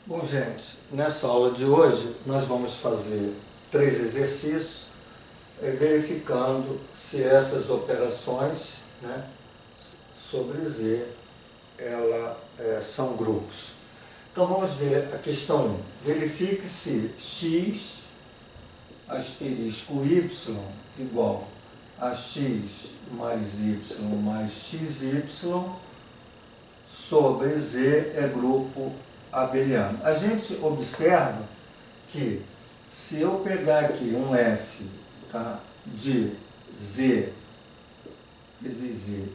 Bom, gente, nessa aula de hoje nós vamos fazer 3 exercícios verificando se essas operações, né, sobre Z são grupos. Então vamos ver a questão 1. Verifique se x asterisco y igual a x mais y mais xy sobre Z é grupo abeliano. A gente observa que se eu pegar aqui um f, tá, de Z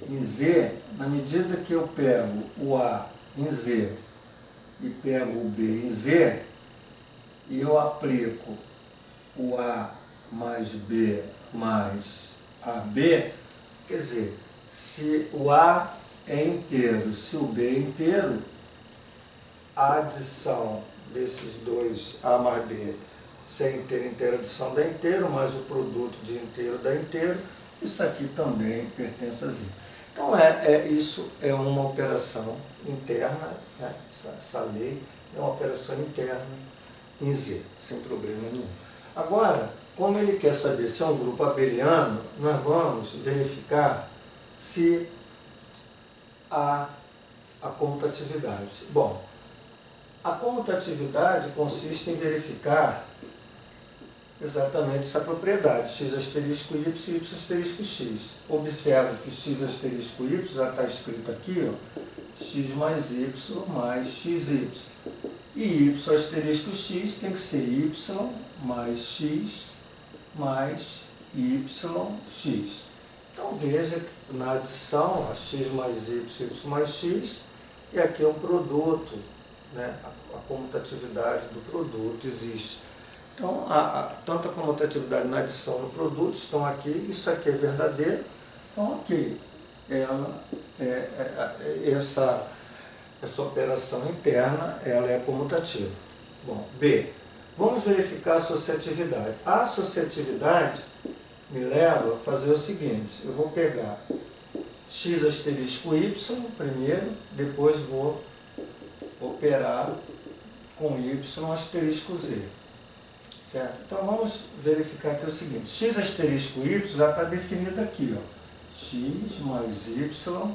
em Z, na medida que eu pego o A em Z e pego o B em Z, e eu aplico o A mais B mais AB, quer dizer, se o A é inteiro, se o B é inteiro, a adição desses dois A mais B, se é inteiro, adição dá inteiro, mais o produto de inteiro dá inteiro, isso aqui também pertence a Z. Então, isso é uma operação interna, né? Essa lei é uma operação interna em Z, sem problema nenhum. Agora, como ele quer saber se é um grupo abeliano, nós vamos verificar se há a comutatividade. Bom, a comutatividade consiste em verificar exatamente essa propriedade, x asterisco y e y asterisco x. Observe que x asterisco y já está escrito aqui, ó, x mais y mais xy. E y asterisco x tem que ser y mais x mais yx. Então veja que na adição, ó, x mais y, y mais x, e aqui é um produto, né? A comutatividade do produto existe. Então, tanto a comutatividade na adição no produto estão aqui, isso aqui é verdadeiro, então ok. Essa operação interna, ela é comutativa. Bom, B. Vamos verificar a associatividade. A associatividade me leva a fazer o seguinte, eu vou pegar x asterisco y primeiro, depois vou operar com y asterisco z. Certo? Então vamos verificar aqui o seguinte, x asterisco y já está definido aqui, ó, x mais y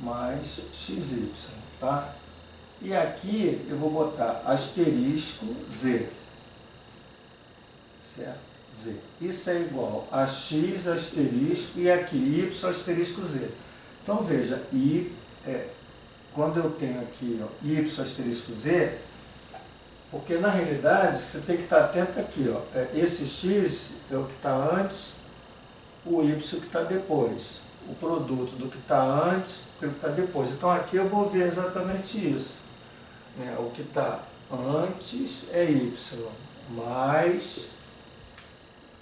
mais xy, tá? E aqui eu vou botar asterisco z, certo? Z. Isso é igual a x asterisco e aqui y asterisco z. Então veja, quando eu tenho aqui, ó, y asterisco z, porque na realidade você tem que estar atento aqui, ó, esse x é o que está antes, o y que está depois, o produto do que está antes com o que está depois. Então aqui eu vou ver exatamente isso, né? O que está antes é y, mais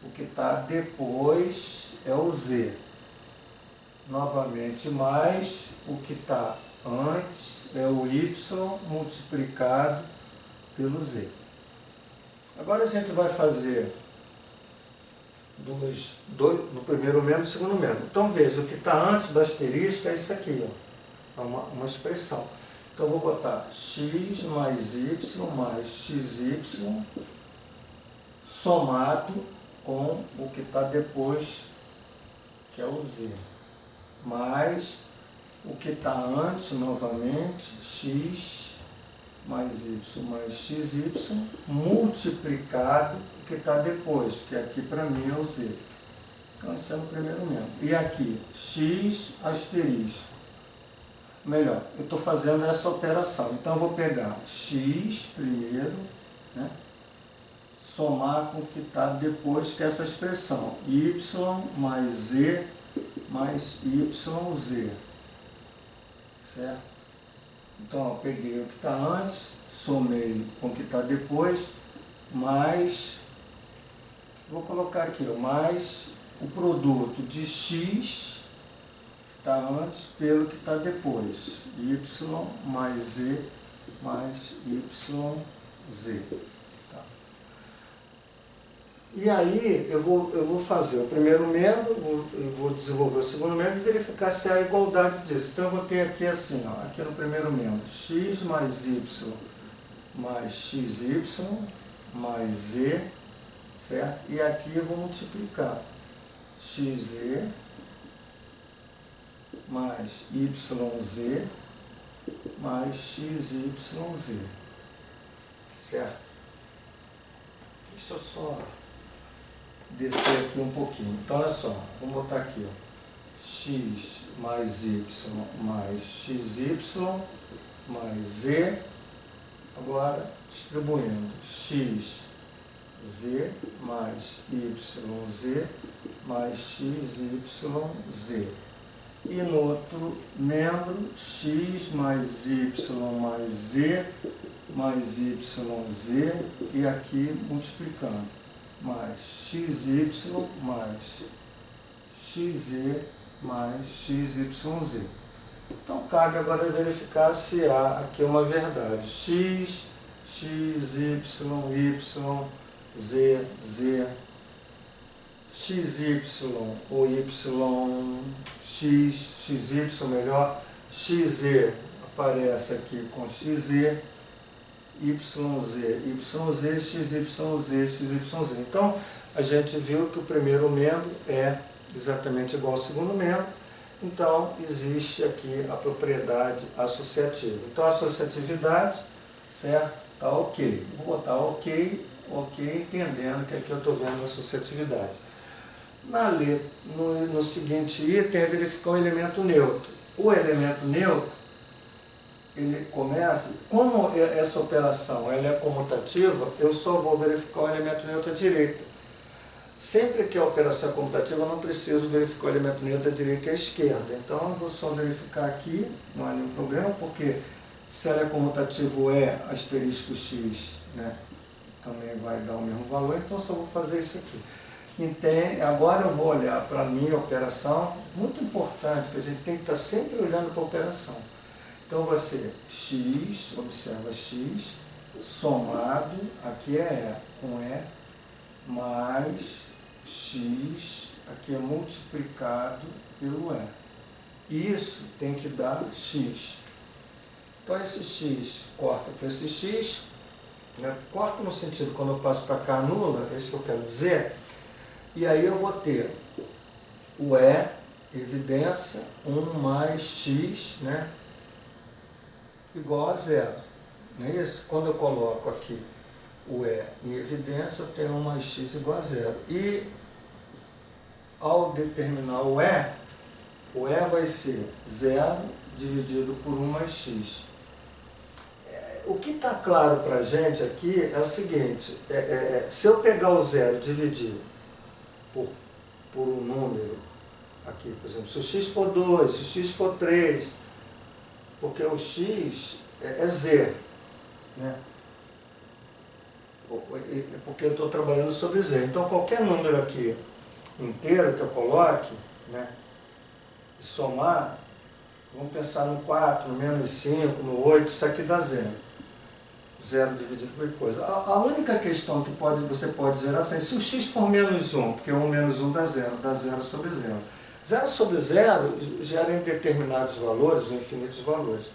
o que está depois é o z. Novamente, mais o que está antes é o y multiplicado pelo z. Agora a gente vai fazer no primeiro membro e no segundo membro. Então veja, o que está antes do asterisco é isso aqui, ó, é uma expressão. Então eu vou botar x mais y mais xy somado com o que está depois, que é o z, mais o que está antes, novamente, x mais y mais xy, multiplicado o que está depois, que aqui para mim é o z. Então esse é o primeiro membro. E aqui, x asterisco. Melhor, eu estou fazendo essa operação. Então eu vou pegar x primeiro, né? Somar com o que está depois, que é essa expressão, y mais z mais yz, certo? Então, eu peguei o que está antes, somei com o que está depois, mais, vou colocar aqui, ó, mais o produto de x, que está antes, pelo que está depois, y mais z mais yz. E aí eu vou fazer o primeiro membro, eu vou desenvolver o segundo membro e verificar se há igualdade disso. Então eu vou ter aqui assim, ó, aqui no primeiro membro, x mais y mais xy mais z, certo? E aqui eu vou multiplicar xz mais yz mais xyz, certo? Deixa eu só descer aqui um pouquinho. Então, olha só, vamos botar aqui, ó, x mais y mais xy mais z, agora distribuindo x z mais yz mais xyz. E no outro membro, x mais y mais z mais yz, e aqui multiplicando, mais xy mais xz mais xyz. Então cabe agora verificar se há aqui uma verdade. X, x, y, z, z, xy ou y, x, xy melhor, xz aparece aqui com xz, yz, yz, xyz, xyz. Então, a gente viu que o primeiro membro é exatamente igual ao segundo membro, então existe aqui a propriedade associativa. Então, a associatividade, certo? Está ok. Vou botar ok, entendendo que aqui eu estou vendo a associatividade. No seguinte item é verificar o elemento neutro. O elemento neutro, ele começa, como essa operação ela é comutativa, eu só vou verificar o elemento neutro à direita. Sempre que a operação é comutativa, eu não preciso verificar o elemento neutro à direita e à esquerda. Então, eu vou só verificar aqui, não há nenhum problema, porque se ela é comutativa, o E asterisco X, né, também vai dar o mesmo valor, então eu só vou fazer isso aqui. Agora eu vou olhar para a minha operação, muito importante, que a gente tem que estar sempre olhando para a operação. Então vai ser x, observa x, somado, aqui é E, com E, mais x, aqui é multiplicado pelo E. Isso tem que dar x. Então esse x corta com esse x, né? Corta no sentido, quando eu passo para cá, anula, é isso que eu quero dizer. E aí eu vou ter o E, evidência, 1 mais x, né, igual a zero. Não é isso? Quando eu coloco aqui o E em evidência, eu tenho 1 mais x igual a zero. E ao determinar o E vai ser 0 dividido por 1 mais x. O que está claro para a gente aqui é o seguinte, se eu pegar o zero e dividir por um número, aqui, por exemplo, se o x for 2, se o x for 3, porque o x é z, né? Porque eu estou trabalhando sobre z. Então, qualquer número aqui inteiro que eu coloque, né, e somar, vamos pensar no 4, no menos 5, no 8, isso aqui dá zero. Zero dividido por coisa. A única questão que você pode zerar é se o x for menos 1, porque 1 menos 1 dá zero sobre zero. Zero sobre zero gera indeterminados valores ou infinitos valores.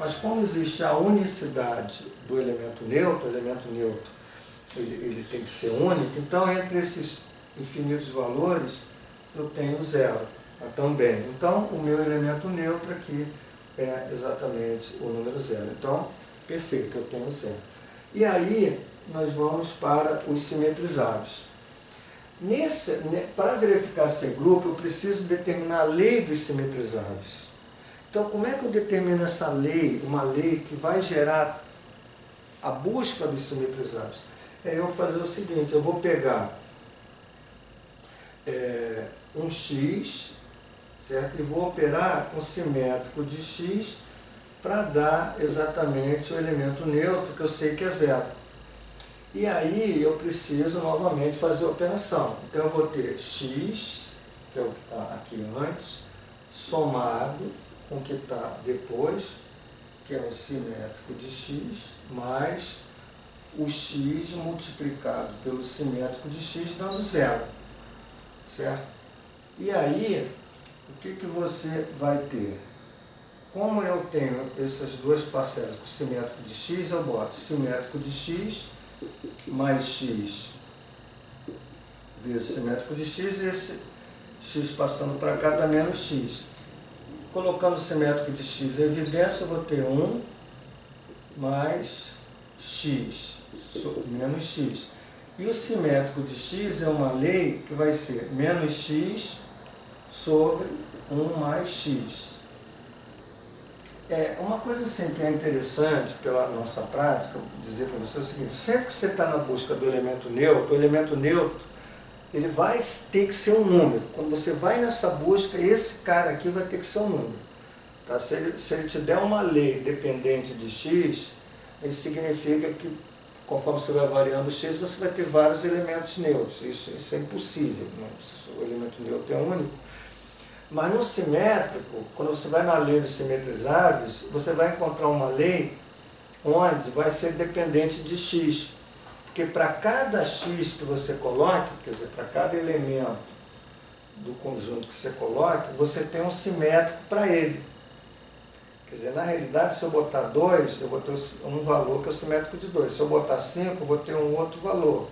Mas como existe a unicidade do elemento neutro, ele tem que ser único, então entre esses infinitos valores eu tenho zero também. Então o meu elemento neutro aqui é exatamente o número zero. Então, perfeito, eu tenho zero. E aí nós vamos para os simetrizados. Para verificar esse grupo, eu preciso determinar a lei dos simetrizados. Então, como é que eu determino essa lei, uma lei que vai gerar a busca dos simetrizados? É eu fazer o seguinte, eu vou pegar um x, certo? E vou operar com simétrico de x para dar exatamente o elemento neutro, que eu sei que é zero. E aí eu preciso novamente fazer a operação. Então eu vou ter x, que é o que está aqui antes, somado com o que está depois, que é o simétrico de x, mais o x multiplicado pelo simétrico de x, dando zero. Certo? E aí, o que você vai ter? como eu tenho essas duas parcelas com simétrico de x, eu boto simétrico de x mais x vezes simétrico de x, e esse x passando para cá dá menos x. Colocando o simétrico de x em evidência, eu vou ter 1 mais x, menos x. E o simétrico de x é uma lei que vai ser menos x sobre 1 mais x. Uma coisa assim que é interessante pela nossa prática, vou dizer para você o seguinte: sempre que você está na busca do elemento neutro, o elemento neutro ele vai ter que ser um número. Quando você vai nessa busca, esse cara aqui vai ter que ser um número. Tá? Se ele te der uma lei dependente de x, isso significa que, conforme você vai variando o x, você vai ter vários elementos neutros. Isso é impossível, né? O elemento neutro é único. Mas no simétrico, quando você vai na lei dos simetrizáveis, você vai encontrar uma lei onde vai ser dependente de x. Porque para cada x que você coloque, quer dizer, para cada elemento do conjunto que você coloque, você tem um simétrico para ele. Quer dizer, na realidade, se eu botar 2, eu vou ter um valor que é o simétrico de 2. Se eu botar 5, eu vou ter um outro valor.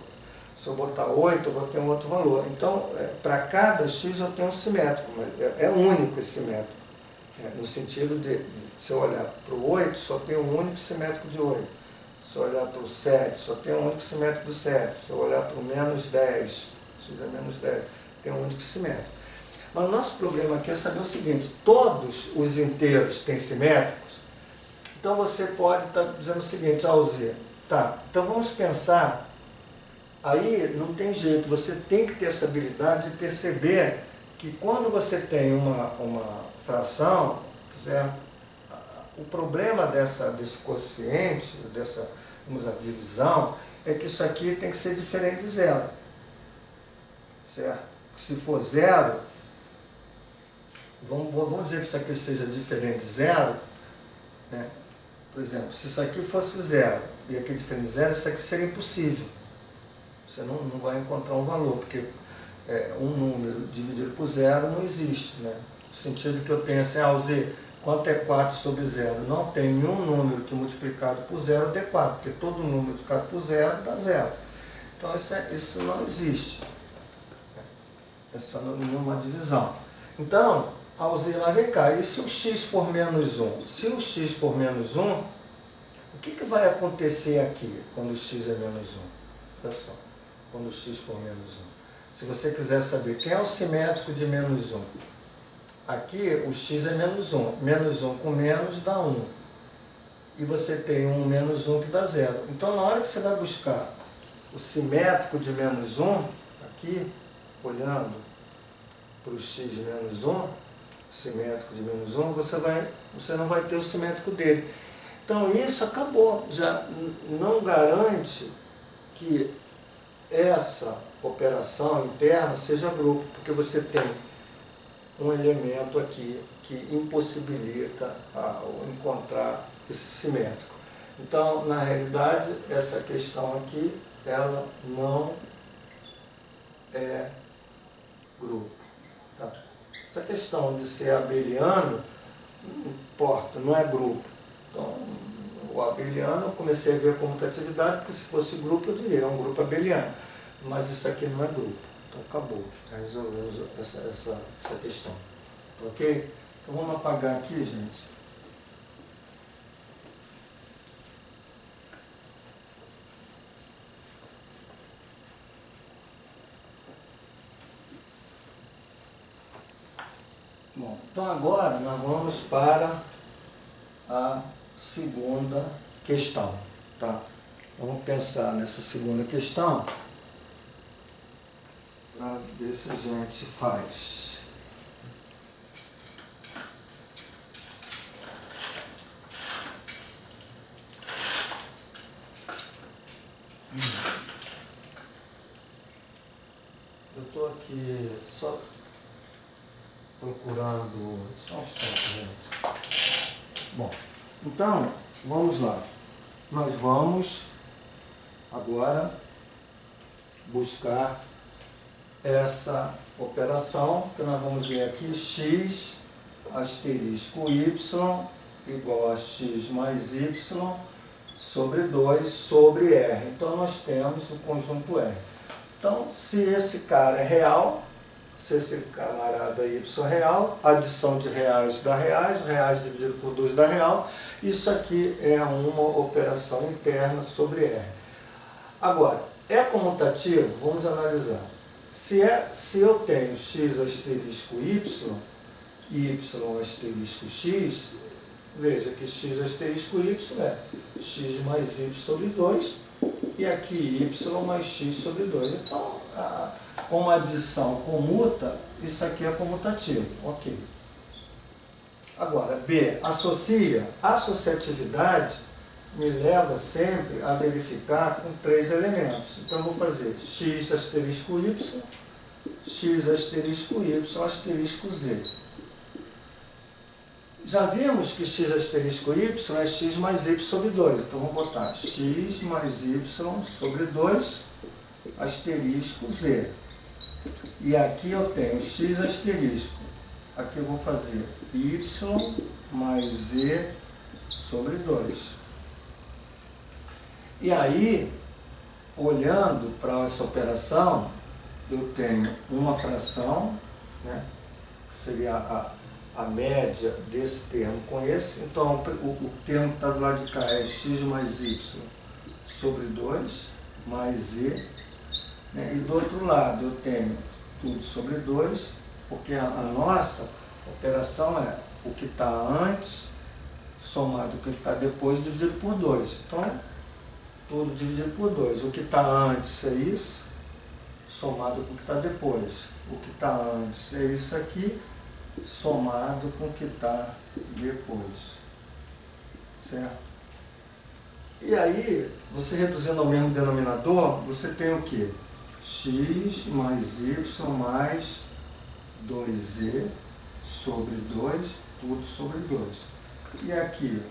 Se eu botar 8, eu vou ter um outro valor. Então, para cada x eu tenho um simétrico, mas é único esse simétrico. No sentido de, se eu olhar para o 8, só tem um único simétrico de 8. Se eu olhar para o 7, só tem um único simétrico do 7. Se eu olhar para o menos 10, x é menos 10, tem um único simétrico. Mas o nosso problema aqui é saber o seguinte: todos os inteiros têm simétricos. Então você pode estar dizendo o seguinte: Z, tá, então vamos pensar. Aí não tem jeito, você tem que ter essa habilidade de perceber que quando você tem uma fração, certo? O problema desse quociente, dessa divisão, é que isso aqui tem que ser diferente de zero. Certo? Se for zero, vamos dizer que isso aqui seja diferente de zero, né? Por exemplo, se isso aqui fosse zero e aqui diferente de zero, isso aqui seria impossível. Você não vai encontrar um valor, porque um número dividido por zero não existe, né? No sentido que eu tenho assim, Z, quanto é 4 sobre zero? Não tem nenhum número que multiplicado por zero dê 4, porque todo número multiplicado por zero dá zero. Então isso não existe. Essa não é nenhuma divisão. Então, Z, mas vem cá, e se o x for menos 1? Se o x for menos 1, o que vai acontecer aqui quando o x é menos 1? Olha só. Quando o x for menos 1. Se você quiser saber quem é o simétrico de menos 1, aqui o x é menos 1. Menos 1 com menos dá 1. E você tem 1 menos 1 que dá 0. Então, na hora que você vai buscar o simétrico de menos 1, aqui, olhando para o x menos 1, simétrico de menos 1, você não vai ter o simétrico dele. Então, isso acabou. Já não garante que essa operação interna seja grupo, porque você tem um elemento aqui que impossibilita encontrar esse simétrico. Então, na realidade, essa questão aqui, ela não é grupo. Tá? Essa questão de ser abeliano, não importa, não é grupo. Então, o abeliano eu comecei a ver como mutatividade, porque se fosse grupo eu diria, é um grupo abeliano. Mas isso aqui não é grupo. Então acabou. Já resolvemos essa questão. Ok? Então vamos apagar aqui, gente. Bom, então agora nós vamos para a segunda questão. Tá? Vamos pensar nessa segunda questão para ver se a gente faz. Eu estou aqui só procurando. Só um instante, gente. Bom, então, vamos lá. Nós vamos agora buscar essa operação, que nós vamos ver aqui, x asterisco y igual a x mais y sobre 2 sobre R. Então, nós temos o conjunto R. Então, se esse cara é real, se esse camarada y é real, adição de reais dá reais, reais dividido por 2 dá real, isso aqui é uma operação interna sobre R. Agora, é comutativo? Vamos analisar. Se eu tenho x asterisco y, y asterisco x, veja que x asterisco y é x mais y sobre 2, e aqui y mais x sobre 2. Então, como adição comuta, isso aqui é comutativo. Ok. Agora, B, associa. Associatividade me leva sempre a verificar com 3 elementos. Então, eu vou fazer x asterisco y, x asterisco y asterisco z. Já vimos que x asterisco y é x mais y sobre 2. Então, vamos botar x mais y sobre 2 asterisco z. E aqui eu tenho x asterisco. Aqui eu vou fazer y mais z sobre 2. E aí, olhando para essa operação, eu tenho uma fração, né, que seria a média desse termo com esse. Então, o termo que está do lado de cá é x mais y sobre 2, mais z. Né, e do outro lado eu tenho tudo sobre 2, porque a nossa operação é o que está antes somado com o que está depois dividido por 2. Então, tudo dividido por 2. O que está antes é isso, somado com o que está depois. O que está antes é isso aqui, somado com o que está depois. Certo? E aí, você reduzindo ao mesmo denominador, você tem o quê? X mais y mais 2z sobre 2, tudo sobre 2. E aqui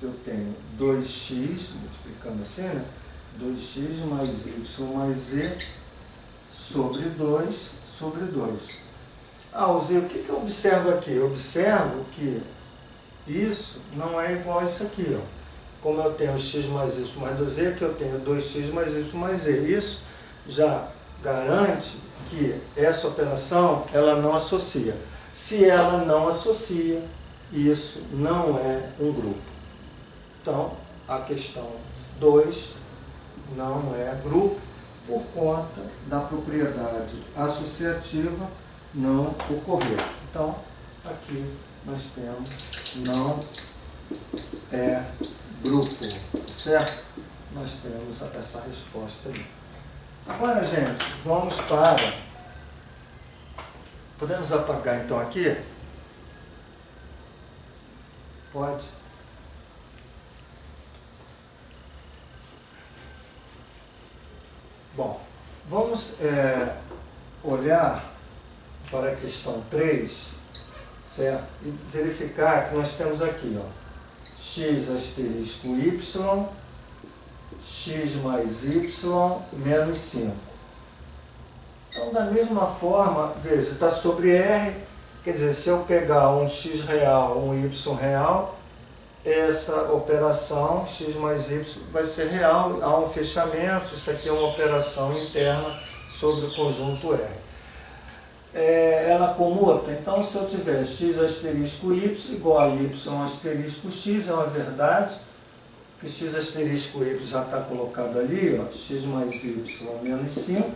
eu tenho 2x, multiplicando assim, né? 2x mais y mais z sobre 2 sobre 2. O z, o que eu observo aqui? Eu observo que isso não é igual a isso aqui. Ó. Como eu tenho x mais y mais 2z, aqui eu tenho 2x mais y mais z. Isso já garante que essa operação ela não associa. Se ela não associa, isso não é um grupo. Então, a questão 2 não é grupo por conta da propriedade associativa não ocorrer. Então, aqui nós temos não é grupo, certo? Nós temos essa resposta ali. Agora, gente, vamos para... Podemos apagar então aqui? Pode. Bom, vamos olhar para a questão 3, certo? E verificar que nós temos aqui, ó, x asterisco y, x mais y menos 5. Então, da mesma forma, veja, está sobre R, quer dizer, se eu pegar um x real, um y real, essa operação x mais y vai ser real, há um fechamento, isso aqui é uma operação interna sobre o conjunto R. Ela comuta, então se eu tiver x asterisco y igual a y asterisco x, é uma verdade, que x asterisco y já está colocado ali, ó, x mais y menos 5,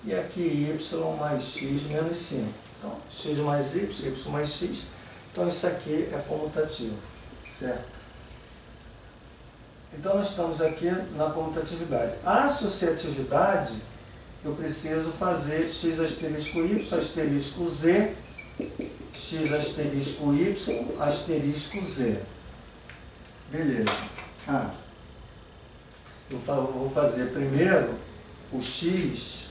e aqui y mais x menos 5. Então, x mais y, y mais x, então isso aqui é comutativo, certo? Então, nós estamos aqui na comutatividade. A associatividade, eu preciso fazer x asterisco y asterisco z, x asterisco y asterisco z. Beleza. Eu vou fazer primeiro o x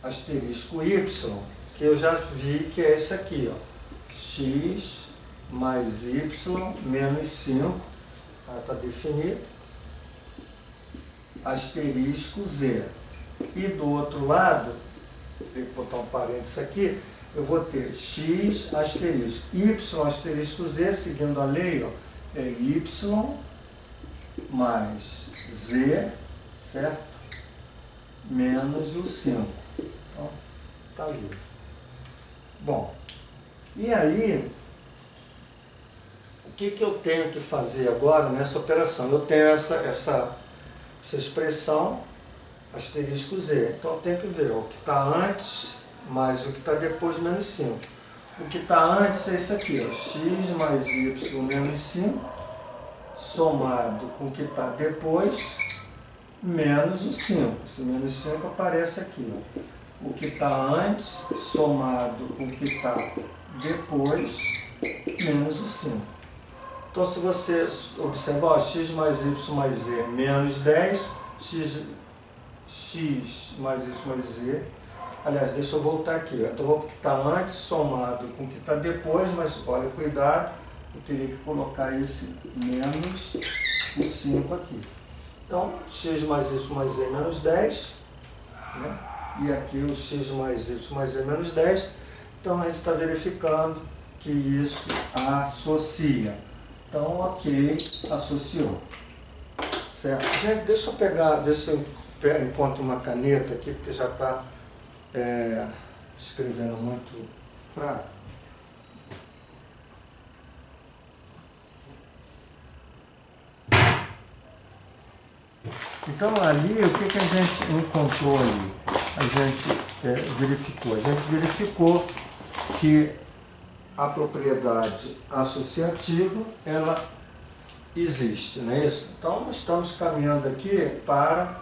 asterisco y, que eu já vi que é esse aqui, ó, x mais y menos 5, está definido, asterisco z. E do outro lado, vou botar um parênteses aqui, eu vou ter x asterisco, y asterisco z, seguindo a lei, ó, é y mais z, certo? Menos o 5. Então, tá ali. Bom, e aí, o que eu tenho que fazer agora nessa operação? Eu tenho essa expressão, asterisco z. Então, eu tenho que ver o que está antes mais o que está depois menos 5. O que está antes é isso aqui, ó, x mais y menos 5, somado com o que está depois, menos o 5. Esse menos 5 aparece aqui. Ó. O que está antes, somado com o que está depois, menos o 5. Então, se você observar, ó, x mais y mais z menos 10, x mais y mais z. Aliás, deixa eu voltar aqui. Ó. Então, o que está antes, somado com o que está depois, mas olha, cuidado, eu teria que colocar esse menos o 5 aqui. Então, x mais y mais z menos 10, né? E aqui o x mais y mais z menos 10. Então, a gente está verificando que isso associa. Então, ok, associou. Certo? Gente, deixa eu pegar, ver se eu encontro uma caneta aqui, porque já está escrevendo muito fraco. Então, ali, o que a gente encontrou ali? A gente verificou. A gente verificou que a propriedade associativa, ela existe, não é isso? Então, nós estamos caminhando aqui para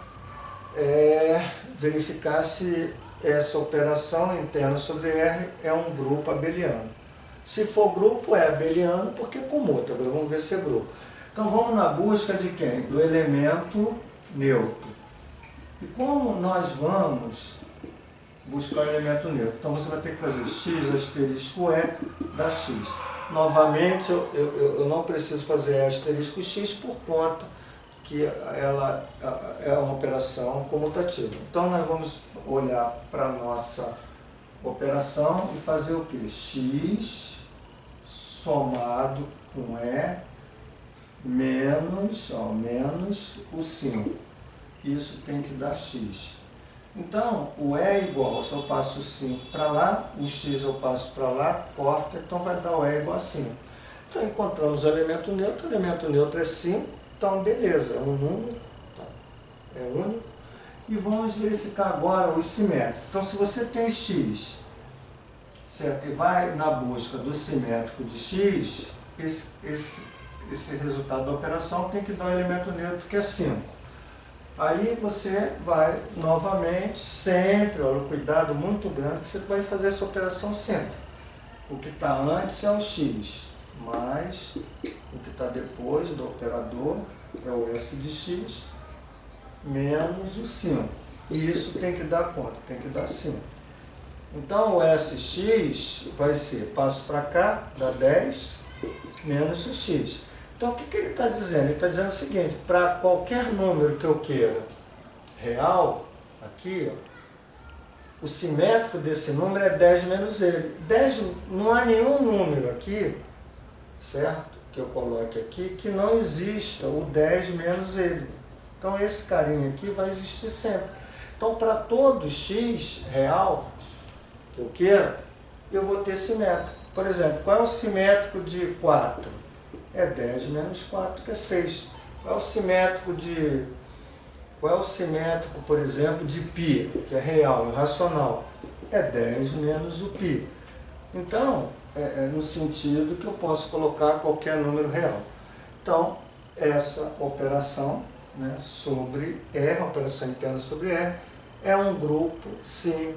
verificar se essa operação interna sobre R é um grupo abeliano. Se for grupo, é abeliano, porque comuta. Agora vamos ver se é grupo. Então, vamos na busca de quem? Do elemento neutro. E como nós vamos buscar o elemento neutro? Então, você vai ter que fazer x asterisco e da x. Novamente, eu não preciso fazer asterisco x por conta que ela é uma operação comutativa. Então, nós vamos olhar para a nossa operação e fazer o quê? X somado com E menos o 5. Isso tem que dar x. Então, o E é igual, se eu passo o 5 para lá, o x eu passo para lá, corta, então vai dar o E igual a 5. Então, encontramos o elemento neutro é 5, então beleza, é um número, tá? É único. E vamos verificar agora o simétrico. Então, se você tem x, certo? E vai na busca do simétrico de x, esse resultado da operação tem que dar um elemento neutro que é 5. Aí você vai novamente, sempre, olha, um cuidado muito grande, que você vai fazer essa operação sempre. O que está antes é o x, mais o que está depois do operador é o s de x, menos o 5. E isso tem que dar quanto? Tem que dar 5. Então, o sx vai ser, passo para cá, dá 10, menos o x. Então, o que ele está dizendo? Ele está dizendo o seguinte, para qualquer número que eu queira real, aqui, ó, o simétrico desse número é 10 menos ele. 10, não há nenhum número aqui, certo? Que eu coloque aqui, que não exista o 10 menos ele. Então, esse carinha aqui vai existir sempre. Então, para todo x real que eu queira, eu vou ter simétrico. Por exemplo, qual é o simétrico de 4? É 10 menos 4, que é 6. Qual é o simétrico, por exemplo, de π, que é real, irracional? É 10 menos o π. Então, é no sentido que eu posso colocar qualquer número real. Então, essa operação, né, sobre R, a operação interna sobre R, é um grupo, sim,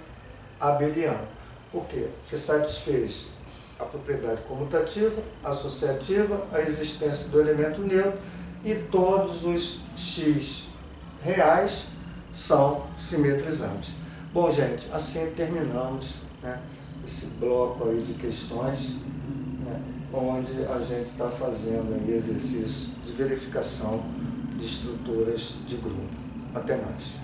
abeliano. Por quê? Porque satisfez a propriedade comutativa, associativa, a existência do elemento neutro e todos os x reais são simetrizantes. Bom, gente, assim terminamos, né, esse bloco aí de questões, né, onde a gente está fazendo aí exercício de verificação de estruturas de grupo. Até mais.